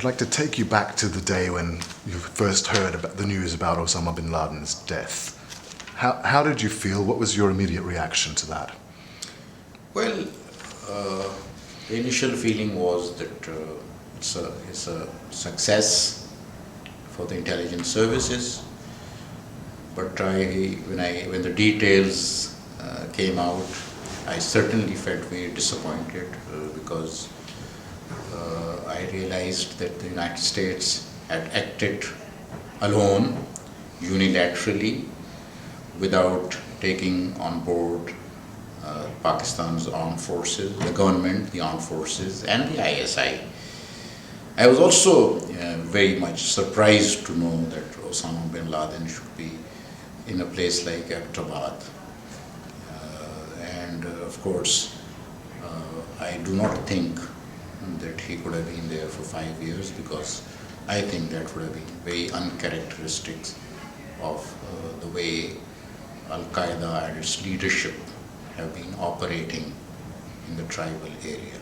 like to take you back to the day when you first heard about the news about Osama bin Laden's death. How did you feel? What was your immediate reaction to that? Well, the initial feeling was that it's a success for the intelligence services. But when the details came out, I certainly felt very disappointed because I realized that the United States had acted alone, unilaterally, without taking on board Pakistan's armed forces, the government, the armed forces, and the ISI. I was also very much surprised to know that Osama bin Laden should be in a place like Abbottabad. And of course, I do not think that he could have been there for 5 years, because I think that would have been very uncharacteristic of the way Al-Qaeda and its leadership have been operating in the tribal area.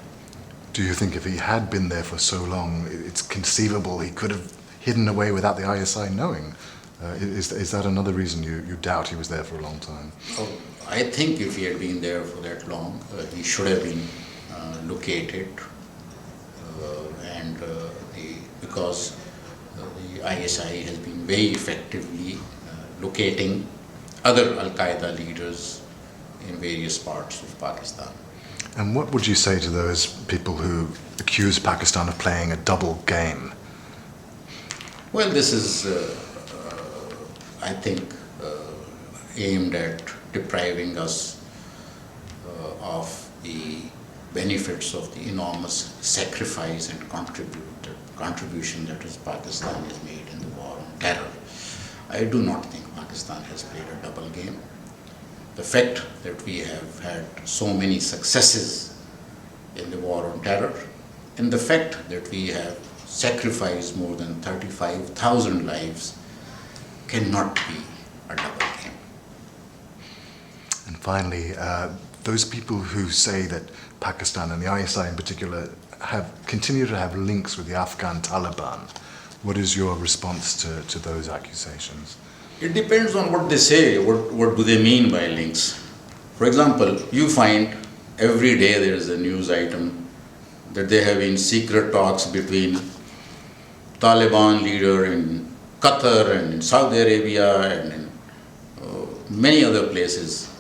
Do you think if he had been there for so long, it's conceivable he could have hidden away without the ISI knowing? Is that another reason you doubt he was there for a long time? Oh, I think if he had been there for that long, he should have been located, because the ISI has been very effectively locating other Al-Qaeda leaders in various parts of Pakistan. And what would you say to those people who accuse Pakistan of playing a double game? Well, this is, I think, aimed at depriving us of the benefits of the enormous sacrifice and contribution that Pakistan has made in the war on terror. I do not think Pakistan has played a double game. The fact that we have had so many successes in the war on terror, and the fact that we have sacrificed more than 35,000 lives cannot be a double game. And finally, those people who say that Pakistan and the ISI in particular continue to have links with the Afghan Taliban, what is your response to those accusations? It depends on what they say. What do they mean by links? For example, you find every day there is a news item that there have been secret talks between Taliban leader in Qatar and in Saudi Arabia and in many other places.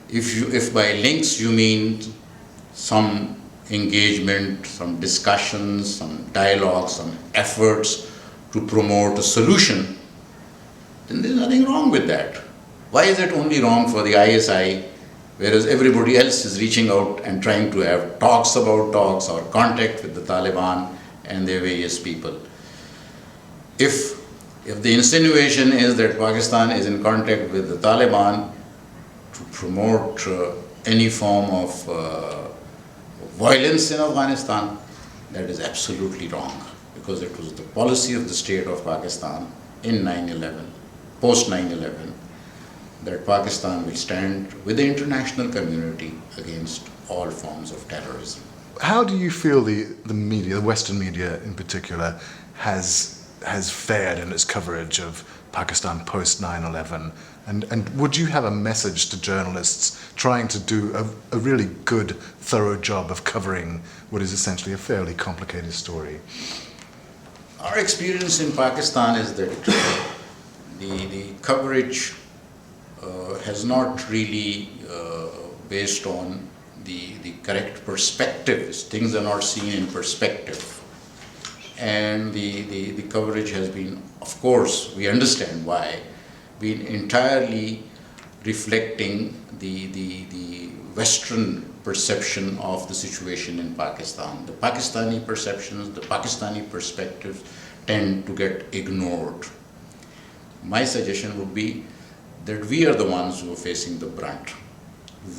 If by links you mean some engagement, some discussions, some dialogue, some efforts to promote a solution, then there's nothing wrong with that. Why is it only wrong for the ISI, whereas everybody else is reaching out and trying to have talks about talks or contact with the Taliban and their various people? If the insinuation is that Pakistan is in contact with the Taliban to promote any form of violence in Afghanistan, that is absolutely wrong, because it was the policy of the state of Pakistan in 9/11, post 9/11, that Pakistan will stand with the international community against all forms of terrorism. How do you feel the media, the Western media in particular, has fared in its coverage of Pakistan post 9/11? And would you have a message to journalists trying to do a really good, thorough job of covering what is essentially a fairly complicated story? Our experience in Pakistan is that the coverage has not really based on the correct perspective. Things are not seen in perspective. And the coverage has been, of course, we understand why, been entirely reflecting the Western perception of the situation in Pakistan. The Pakistani perceptions, the Pakistani perspectives tend to get ignored. My suggestion would be that we are the ones who are facing the brunt.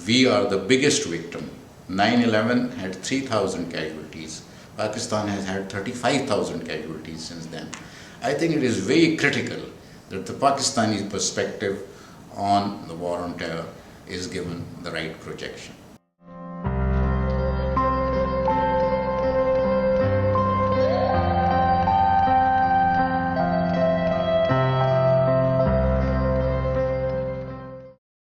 We are the biggest victim. 9/11 had 3,000 casualties. Pakistan has had 35,000 casualties since then. I think it is very critical that the Pakistani perspective on the war on terror is given the right projection.